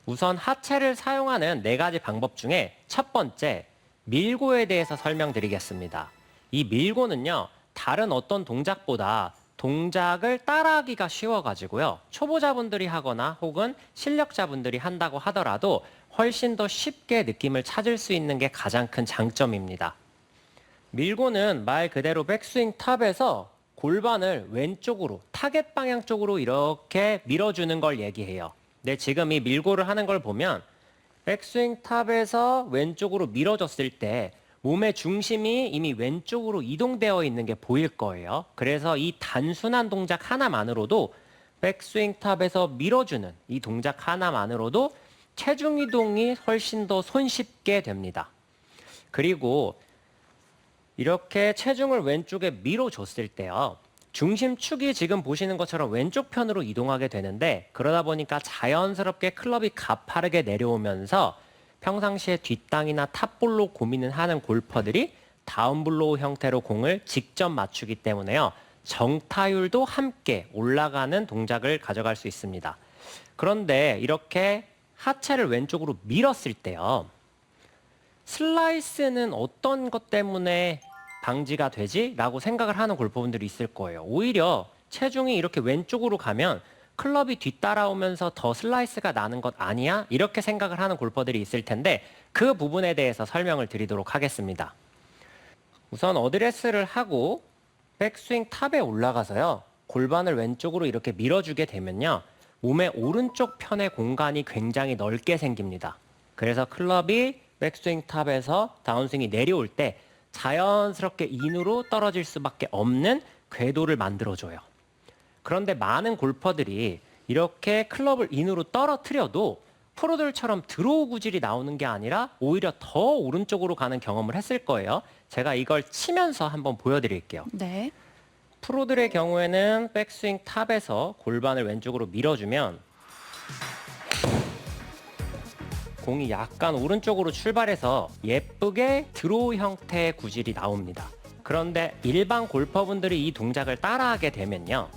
우선 하체를 사용하는 4가지 방법 중에 첫 번째, 밀고에 대해서 설명드리겠습니다. 이 밀고는요, 다른 어떤 동작보다 동작을 따라하기가 쉬워가지고요. 초보자분들이 하거나 혹은 실력자분들이 한다고 하더라도 훨씬 더 쉽게 느낌을 찾을 수 있는 게 가장 큰 장점입니다. 밀고는 말 그대로 백스윙 탑에서 골반을 왼쪽으로, 타겟 방향 쪽으로 이렇게 밀어주는 걸 얘기해요. 근데 지금 이 밀고를 하는 걸 보면 백스윙 탑에서 왼쪽으로 밀어줬을 때 몸의 중심이 이미 왼쪽으로 이동되어 있는 게 보일 거예요. 그래서 이 단순한 동작 하나만으로도 백스윙 탑에서 밀어주는 이 동작 하나만으로도 체중 이동이 훨씬 더 손쉽게 됩니다. 그리고 이렇게 체중을 왼쪽에 밀어줬을 때요. 중심축이 지금 보시는 것처럼 왼쪽 편으로 이동하게 되는데 그러다 보니까 자연스럽게 클럽이 가파르게 내려오면서 평상시에 뒷땅이나 탑볼로 고민을 하는 골퍼들이 다운블로우 형태로 공을 직접 맞추기 때문에요. 정타율도 함께 올라가는 동작을 가져갈 수 있습니다. 그런데 이렇게 하체를 왼쪽으로 밀었을 때요. 슬라이스는 어떤 것 때문에 방지가 되지? 라고 생각을 하는 골퍼분들이 있을 거예요. 오히려 체중이 이렇게 왼쪽으로 가면 클럽이 뒤따라오면서 더 슬라이스가 나는 것 아니야? 이렇게 생각을 하는 골퍼들이 있을 텐데 그 부분에 대해서 설명을 드리도록 하겠습니다. 우선 어드레스를 하고 백스윙 탑에 올라가서요. 골반을 왼쪽으로 이렇게 밀어주게 되면요. 몸의 오른쪽 편의 공간이 굉장히 넓게 생깁니다. 그래서 클럽이 백스윙 탑에서 다운스윙이 내려올 때 자연스럽게 인으로 떨어질 수밖에 없는 궤도를 만들어줘요. 그런데 많은 골퍼들이 이렇게 클럽을 인으로 떨어뜨려도 프로들처럼 드로우 구질이 나오는 게 아니라 오히려 더 오른쪽으로 가는 경험을 했을 거예요. 제가 이걸 치면서 한번 보여드릴게요. 네. 프로들의 경우에는 백스윙 탑에서 골반을 왼쪽으로 밀어주면 공이 약간 오른쪽으로 출발해서 예쁘게 드로우 형태의 구질이 나옵니다. 그런데 일반 골퍼분들이 이 동작을 따라하게 되면요.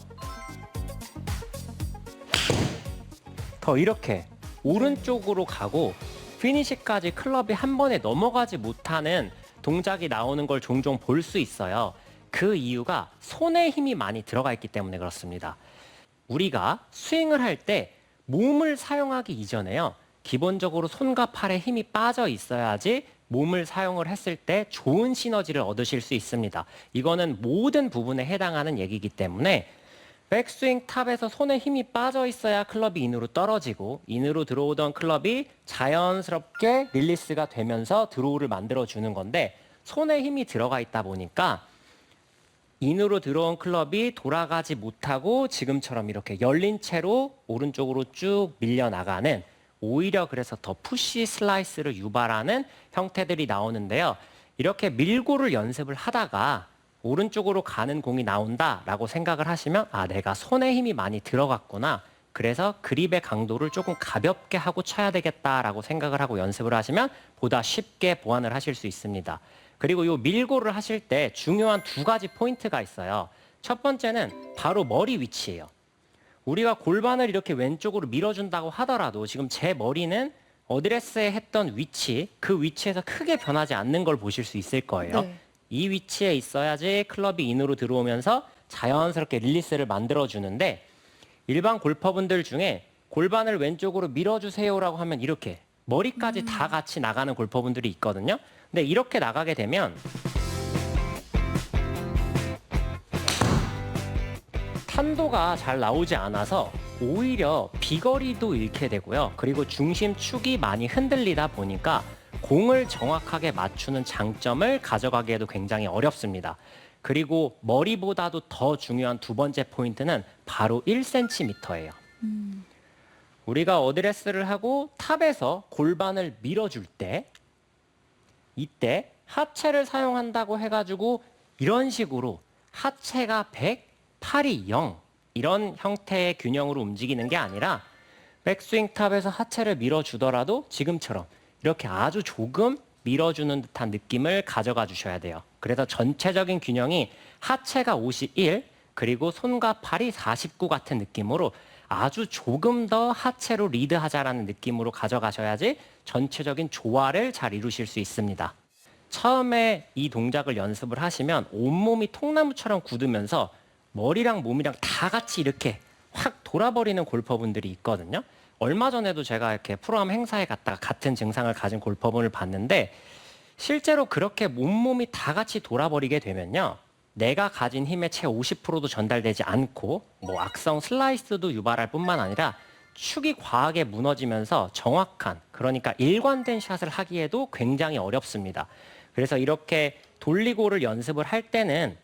더 이렇게 오른쪽으로 가고 피니시까지 클럽이 한 번에 넘어가지 못하는 동작이 나오는 걸 종종 볼 수 있어요. 그 이유가 손에 힘이 많이 들어가 있기 때문에 그렇습니다. 우리가 스윙을 할 때 몸을 사용하기 이전에요. 기본적으로 손과 팔에 힘이 빠져 있어야지 몸을 사용을 했을 때 좋은 시너지를 얻으실 수 있습니다. 이거는 모든 부분에 해당하는 얘기이기 때문에 백스윙 탑에서 손에 힘이 빠져 있어야 클럽이 인으로 떨어지고 인으로 들어오던 클럽이 자연스럽게 릴리스가 되면서 드로우를 만들어주는 건데 손에 힘이 들어가 있다 보니까 인으로 들어온 클럽이 돌아가지 못하고 지금처럼 이렇게 열린 채로 오른쪽으로 쭉 밀려나가는 오히려 그래서 더 푸시 슬라이스를 유발하는 형태들이 나오는데요. 이렇게 밀고를 연습을 하다가 오른쪽으로 가는 공이 나온다라고 생각을 하시면 아, 내가 손에 힘이 많이 들어갔구나. 그래서 그립의 강도를 조금 가볍게 하고 쳐야 되겠다라고 생각을 하고 연습을 하시면 보다 쉽게 보완을 하실 수 있습니다. 그리고 이 밀고를 하실 때 중요한 2가지 포인트가 있어요. 첫 번째는 바로 머리 위치예요. 우리가 골반을 이렇게 왼쪽으로 밀어준다고 하더라도 지금 제 머리는 어드레스에 했던 위치, 그 위치에서 크게 변하지 않는 걸 보실 수 있을 거예요. 네. 이 위치에 있어야지 클럽이 인으로 들어오면서 자연스럽게 릴리스를 만들어주는데 일반 골퍼분들 중에 골반을 왼쪽으로 밀어주세요라고 하면 이렇게 머리까지 다 같이 나가는 골퍼분들이 있거든요. 근데 이렇게 나가게 되면 탄도가 잘 나오지 않아서 오히려 비거리도 잃게 되고요. 그리고 중심축이 많이 흔들리다 보니까 공을 정확하게 맞추는 장점을 가져가기에도 굉장히 어렵습니다. 그리고 머리보다도 더 중요한 2번째 포인트는 바로 1cm예요. 우리가 어드레스를 하고 탑에서 골반을 밀어줄 때 이때 하체를 사용한다고 해가지고 이런 식으로 하체가 100, 팔이 0 이런 형태의 균형으로 움직이는 게 아니라 백스윙 탑에서 하체를 밀어주더라도 지금처럼 이렇게 아주 조금 밀어주는 듯한 느낌을 가져가 주셔야 돼요. 그래서 전체적인 균형이 하체가 51 그리고 손과 팔이 49 같은 느낌으로 아주 조금 더 하체로 리드하자라는 느낌으로 가져가셔야지 전체적인 조화를 잘 이루실 수 있습니다. 처음에 이 동작을 연습을 하시면 온몸이 통나무처럼 굳으면서 머리랑 몸이랑 다 같이 이렇게 확 돌아버리는 골퍼분들이 있거든요. 얼마 전에도 제가 이렇게 프로암 행사에 갔다가 같은 증상을 가진 골퍼분을 봤는데 실제로 그렇게 몸이 다 같이 돌아버리게 되면요. 내가 가진 힘의 채 50%도 전달되지 않고 뭐 악성 슬라이스도 유발할 뿐만 아니라 축이 과하게 무너지면서 정확한, 그러니까 일관된 샷을 하기에도 굉장히 어렵습니다. 그래서 이렇게 돌리고를 연습을 할 때는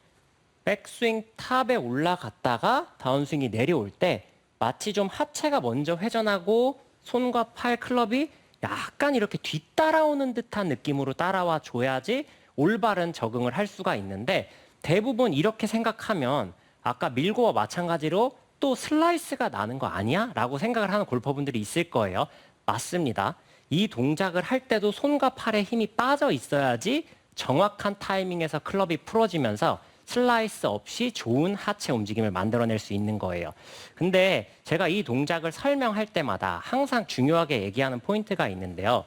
백스윙 탑에 올라갔다가 다운스윙이 내려올 때 마치 좀 하체가 먼저 회전하고 손과 팔 클럽이 약간 이렇게 뒤따라오는 듯한 느낌으로 따라와 줘야지 올바른 적응을 할 수가 있는데 대부분 이렇게 생각하면 아까 밀고와 마찬가지로 또 슬라이스가 나는 거 아니야? 라고 생각을 하는 골퍼분들이 있을 거예요. 맞습니다. 이 동작을 할 때도 손과 팔에 힘이 빠져 있어야지 정확한 타이밍에서 클럽이 풀어지면서 슬라이스 없이 좋은 하체 움직임을 만들어낼 수 있는 거예요. 근데 제가 이 동작을 설명할 때마다 항상 중요하게 얘기하는 포인트가 있는데요.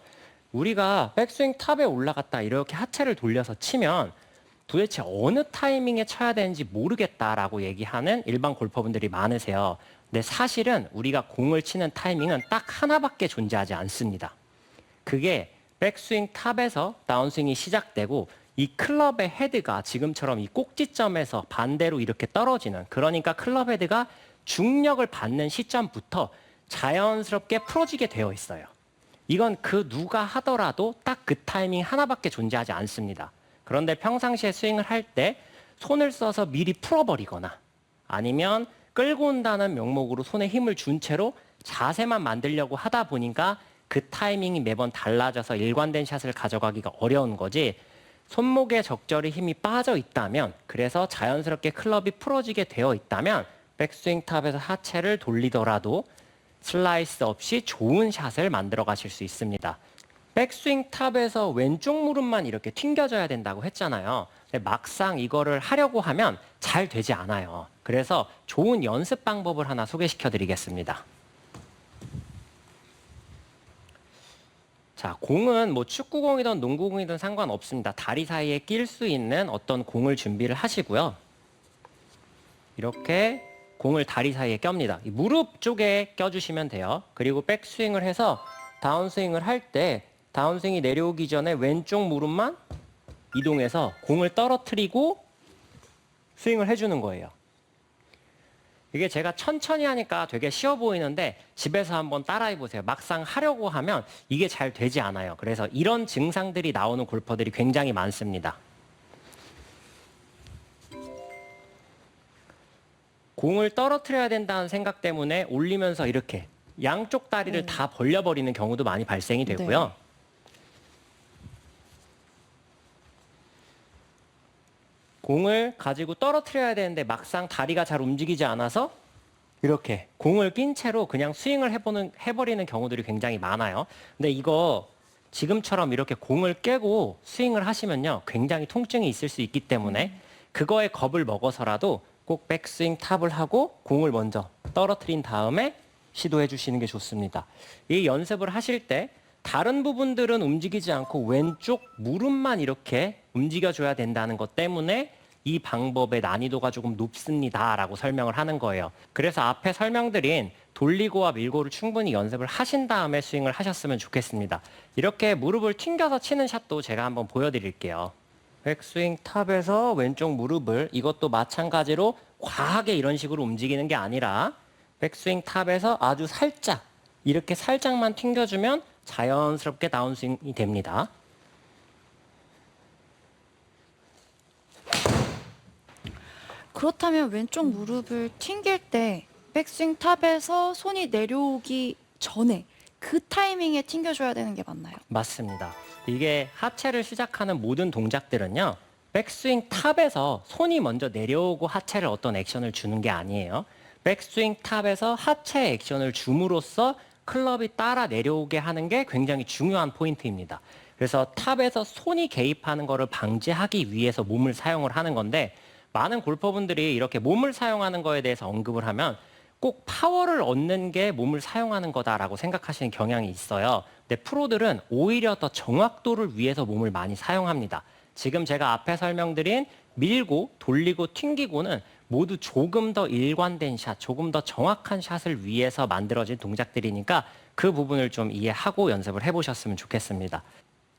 우리가 백스윙 탑에 올라갔다 이렇게 하체를 돌려서 치면 도대체 어느 타이밍에 쳐야 되는지 모르겠다라고 얘기하는 일반 골퍼분들이 많으세요. 근데 사실은 우리가 공을 치는 타이밍은 딱 하나밖에 존재하지 않습니다. 그게 백스윙 탑에서 다운스윙이 시작되고 이 클럽의 헤드가 지금처럼 이 꼭지점에서 반대로 이렇게 떨어지는, 그러니까 클럽 헤드가 중력을 받는 시점부터 자연스럽게 풀어지게 되어 있어요. 이건 그 누가 하더라도 딱 그 타이밍 하나밖에 존재하지 않습니다. 그런데 평상시에 스윙을 할 때 손을 써서 미리 풀어버리거나 아니면 끌고 온다는 명목으로 손에 힘을 준 채로 자세만 만들려고 하다 보니까 그 타이밍이 매번 달라져서 일관된 샷을 가져가기가 어려운 거지, 손목에 적절히 힘이 빠져 있다면, 그래서 자연스럽게 클럽이 풀어지게 되어 있다면 백스윙 탑에서 하체를 돌리더라도 슬라이스 없이 좋은 샷을 만들어 가실 수 있습니다. 백스윙 탑에서 왼쪽 무릎만 이렇게 튕겨져야 된다고 했잖아요. 근데 막상 이거를 하려고 하면 잘 되지 않아요. 그래서 좋은 연습 방법을 하나 소개시켜 드리겠습니다. 자, 공은 뭐 축구공이든 농구공이든 상관없습니다. 다리 사이에 낄 수 있는 어떤 공을 준비를 하시고요. 이렇게 공을 다리 사이에 껴입니다. 이 무릎 쪽에 껴주시면 돼요. 그리고 백스윙을 해서 다운스윙을 할 때 다운스윙이 내려오기 전에 왼쪽 무릎만 이동해서 공을 떨어뜨리고 스윙을 해주는 거예요. 이게 제가 천천히 하니까 되게 쉬워 보이는데 집에서 한번 따라해 보세요. 막상 하려고 하면 이게 잘 되지 않아요. 그래서 이런 증상들이 나오는 골퍼들이 굉장히 많습니다. 공을 떨어뜨려야 된다는 생각 때문에 올리면서 이렇게 양쪽 다리를 다 벌려버리는 경우도 많이 발생이 되고요. 네. 공을 가지고 떨어뜨려야 되는데 막상 다리가 잘 움직이지 않아서 이렇게 공을 낀 채로 그냥 스윙을 해버리는 경우들이 굉장히 많아요. 근데 이거 지금처럼 이렇게 공을 깨고 스윙을 하시면요, 굉장히 통증이 있을 수 있기 때문에 그거에 겁을 먹어서라도 꼭 백스윙 탑을 하고 공을 먼저 떨어뜨린 다음에 시도해 주시는 게 좋습니다. 이 연습을 하실 때 다른 부분들은 움직이지 않고 왼쪽 무릎만 이렇게 움직여줘야 된다는 것 때문에 이 방법의 난이도가 조금 높습니다라고 설명을 하는 거예요. 그래서 앞에 설명드린 돌리고와 밀고를 충분히 연습을 하신 다음에 스윙을 하셨으면 좋겠습니다. 이렇게 무릎을 튕겨서 치는 샷도 제가 한번 보여드릴게요. 백스윙 탑에서 왼쪽 무릎을, 이것도 마찬가지로 과하게 이런 식으로 움직이는 게 아니라 백스윙 탑에서 아주 살짝 이렇게 살짝만 튕겨주면 자연스럽게 다운스윙이 됩니다. 그렇다면 왼쪽 무릎을 튕길 때 백스윙 탑에서 손이 내려오기 전에 그 타이밍에 튕겨줘야 되는 게 맞나요? 맞습니다. 이게 하체를 시작하는 모든 동작들은요, 백스윙 탑에서 손이 먼저 내려오고 하체를 어떤 액션을 주는 게 아니에요. 백스윙 탑에서 하체 액션을 줌으로써 클럽이 따라 내려오게 하는 게 굉장히 중요한 포인트입니다. 그래서 탑에서 손이 개입하는 것을 방지하기 위해서 몸을 사용을 하는 건데, 많은 골퍼분들이 이렇게 몸을 사용하는 거에 대해서 언급을 하면 꼭 파워를 얻는 게 몸을 사용하는 거다라고 생각하시는 경향이 있어요. 근데 프로들은 오히려 더 정확도를 위해서 몸을 많이 사용합니다. 지금 제가 앞에 설명드린 밀고 돌리고 튕기고는 모두 조금 더 일관된 샷, 조금 더 정확한 샷을 위해서 만들어진 동작들이니까 그 부분을 좀 이해하고 연습을 해보셨으면 좋겠습니다.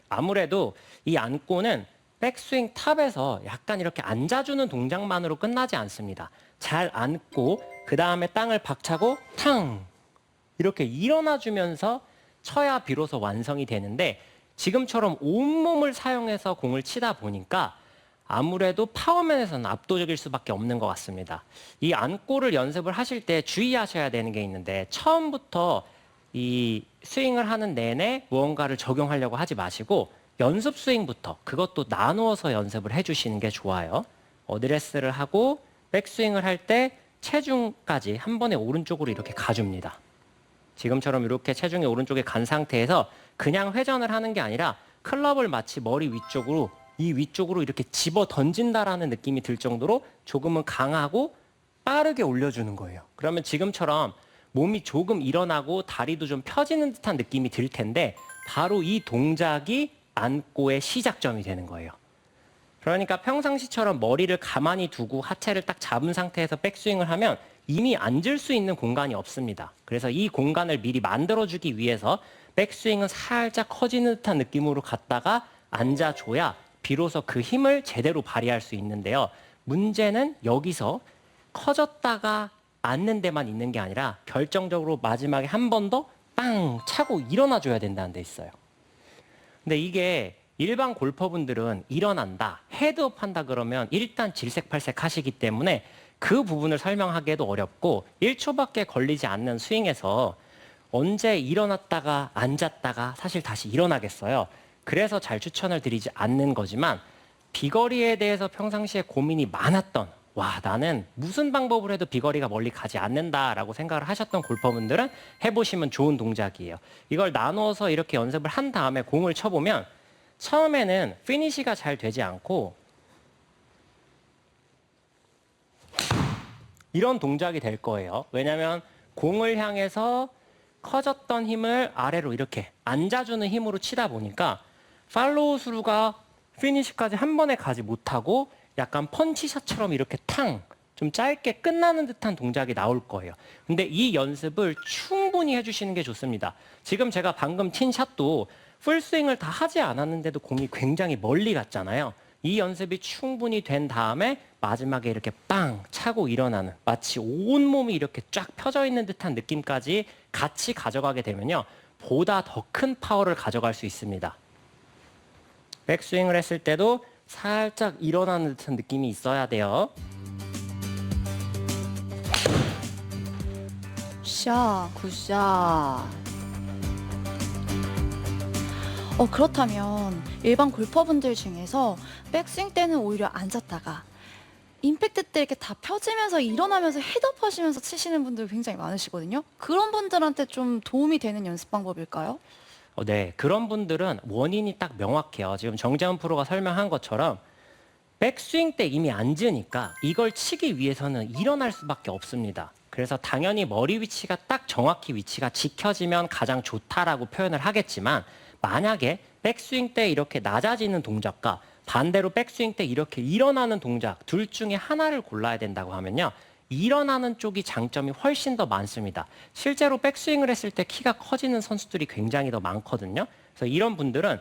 아무래도 이 안고는 백스윙 탑에서 약간 이렇게 앉아주는 동작만으로 끝나지 않습니다. 잘 앉고 그 다음에 땅을 박차고 탕 이렇게 일어나주면서 쳐야 비로소 완성이 되는데 지금처럼 온몸을 사용해서 공을 치다 보니까 아무래도 파워면에서는 압도적일 수밖에 없는 것 같습니다. 이 안고를 연습을 하실 때 주의하셔야 되는 게 있는데 처음부터 이 스윙을 하는 내내 무언가를 적용하려고 하지 마시고 연습 스윙부터 그것도 나누어서 연습을 해주시는 게 좋아요. 어드레스를 하고 백스윙을 할 때 체중까지 한 번에 오른쪽으로 이렇게 가줍니다. 지금처럼 이렇게 체중이 오른쪽에 간 상태에서 그냥 회전을 하는 게 아니라 클럽을 마치 머리 위쪽으로 이 위쪽으로 이렇게 집어 던진다라는 느낌이 들 정도로 조금은 강하고 빠르게 올려주는 거예요. 그러면 지금처럼 몸이 조금 일어나고 다리도 좀 펴지는 듯한 느낌이 들 텐데 바로 이 동작이 안고의 시작점이 되는 거예요. 그러니까 평상시처럼 머리를 가만히 두고 하체를 딱 잡은 상태에서 백스윙을 하면 이미 앉을 수 있는 공간이 없습니다. 그래서 이 공간을 미리 만들어주기 위해서 백스윙은 살짝 커지는 듯한 느낌으로 갔다가 앉아줘야 비로소 그 힘을 제대로 발휘할 수 있는데요. 문제는 여기서 커졌다가 앉는 데만 있는 게 아니라 결정적으로 마지막에 한 번 더 빵 차고 일어나줘야 된다는 데 있어요. 근데 이게 일반 골퍼분들은 일어난다, 헤드업 한다 그러면 일단 질색팔색 하시기 때문에 그 부분을 설명하기에도 어렵고 1초밖에 걸리지 않는 스윙에서 언제 일어났다가 앉았다가 사실 다시 일어나겠어요. 그래서 잘 추천을 드리지 않는 거지만 비거리에 대해서 평상시에 고민이 많았던 와 나는 무슨 방법을 해도 비거리가 멀리 가지 않는다라고 생각을 하셨던 골퍼분들은 해보시면 좋은 동작이에요. 이걸 나누어서 이렇게 연습을 한 다음에 공을 쳐보면 처음에는 피니시가 잘 되지 않고 이런 동작이 될 거예요. 왜냐하면 공을 향해서 커졌던 힘을 아래로 이렇게 앉아주는 힘으로 치다 보니까 팔로우 스루가 피니시까지 한 번에 가지 못하고 약간 펀치샷처럼 이렇게 탕 좀 짧게 끝나는 듯한 동작이 나올 거예요. 근데 이 연습을 충분히 해주시는 게 좋습니다. 지금 제가 방금 친 샷도 풀스윙을 다 하지 않았는데도 공이 굉장히 멀리 갔잖아요. 이 연습이 충분히 된 다음에 마지막에 이렇게 빵 차고 일어나는 마치 온몸이 이렇게 쫙 펴져 있는 듯한 느낌까지 같이 가져가게 되면요. 보다 더 큰 파워를 가져갈 수 있습니다. 백스윙을 했을 때도 살짝 일어나는 듯한 느낌이 있어야 돼요. 샷, 굿샷. 그렇다면 일반 골퍼분들 중에서 백스윙 때는 오히려 앉았다가 임팩트 때 이렇게 다 펴지면서 일어나면서 헤드업 하시면서 치시는 분들 굉장히 많으시거든요. 그런 분들한테 좀 도움이 되는 연습 방법일까요? 네, 그런 분들은 원인이 딱 명확해요. 지금 정재훈 프로가 설명한 것처럼 백스윙 때 이미 앉으니까 이걸 치기 위해서는 일어날 수밖에 없습니다. 그래서 당연히 머리 위치가 딱 정확히 위치가 지켜지면 가장 좋다라고 표현을 하겠지만 만약에 백스윙 때 이렇게 낮아지는 동작과 반대로 백스윙 때 이렇게 일어나는 동작 둘 중에 하나를 골라야 된다고 하면요. 일어나는 쪽이 장점이 훨씬 더 많습니다. 실제로 백스윙을 했을 때 키가 커지는 선수들이 굉장히 더 많거든요. 그래서 이런 분들은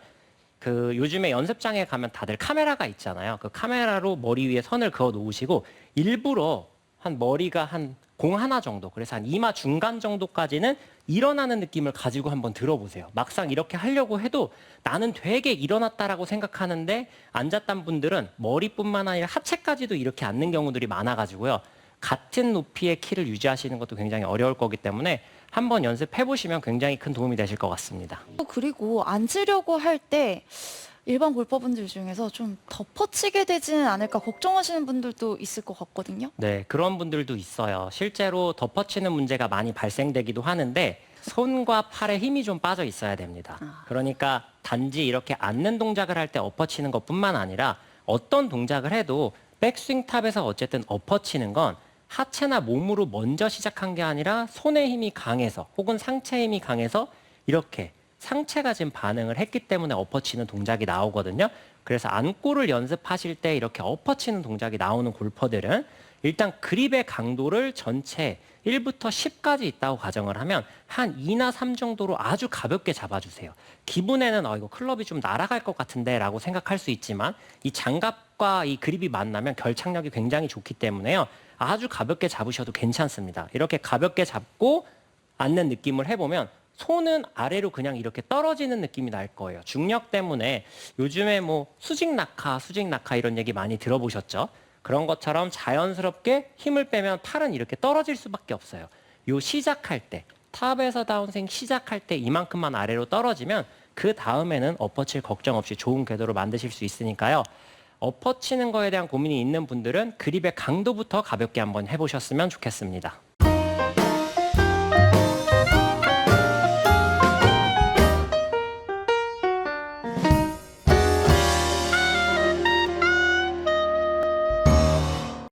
그 요즘에 연습장에 가면 다들 카메라가 있잖아요. 그 카메라로 머리 위에 선을 그어 놓으시고 일부러 한 머리가 한 공 하나 정도, 그래서 한 이마 중간 정도까지는 일어나는 느낌을 가지고 한번 들어보세요. 막상 이렇게 하려고 해도 나는 되게 일어났다라고 생각하는데 앉았던 분들은 머리뿐만 아니라 하체까지도 이렇게 앉는 경우들이 많아가지고요. 같은 높이의 키를 유지하시는 것도 굉장히 어려울 거기 때문에 한번 연습해 보시면 굉장히 큰 도움이 되실 것 같습니다. 그리고 앉으려고 할 때 일반 골퍼분들 중에서 좀 덮어치게 되지는 않을까 걱정하시는 분들도 있을 것 같거든요. 네, 그런 분들도 있어요. 실제로 덮어치는 문제가 많이 발생되기도 하는데 손과 팔에 힘이 좀 빠져 있어야 됩니다. 그러니까 단지 이렇게 앉는 동작을 할 때 엎어치는 것뿐만 아니라 어떤 동작을 해도 백스윙 탑에서 어쨌든 엎어치는 건 하체나 몸으로 먼저 시작한 게 아니라 손의 힘이 강해서 혹은 상체 힘이 강해서 이렇게 상체가 지금 반응을 했기 때문에 엎어치는 동작이 나오거든요. 그래서 안골을 연습하실 때 이렇게 엎어치는 동작이 나오는 골퍼들은 일단 그립의 강도를 전체 1부터 10까지 있다고 가정을 하면 한 2나 3 정도로 아주 가볍게 잡아주세요. 기분에는 이거 클럽이 좀 날아갈 것 같은데 라고 생각할 수 있지만 이 장갑과 이 그립이 만나면 결착력이 굉장히 좋기 때문에요. 아주 가볍게 잡으셔도 괜찮습니다. 이렇게 가볍게 잡고 앉는 느낌을 해보면 손은 아래로 그냥 이렇게 떨어지는 느낌이 날 거예요. 중력 때문에 요즘에 뭐 수직 낙하 이런 얘기 많이 들어보셨죠? 그런 것처럼 자연스럽게 힘을 빼면 팔은 이렇게 떨어질 수밖에 없어요. 요 시작할 때, 탑에서 다운스윙 시작할 때 이만큼만 아래로 떨어지면 그 다음에는 엎어칠 걱정 없이 좋은 궤도로 만드실 수 있으니까요. 엎어치는 거에 대한 고민이 있는 분들은 그립의 강도부터 가볍게 한번 해보셨으면 좋겠습니다.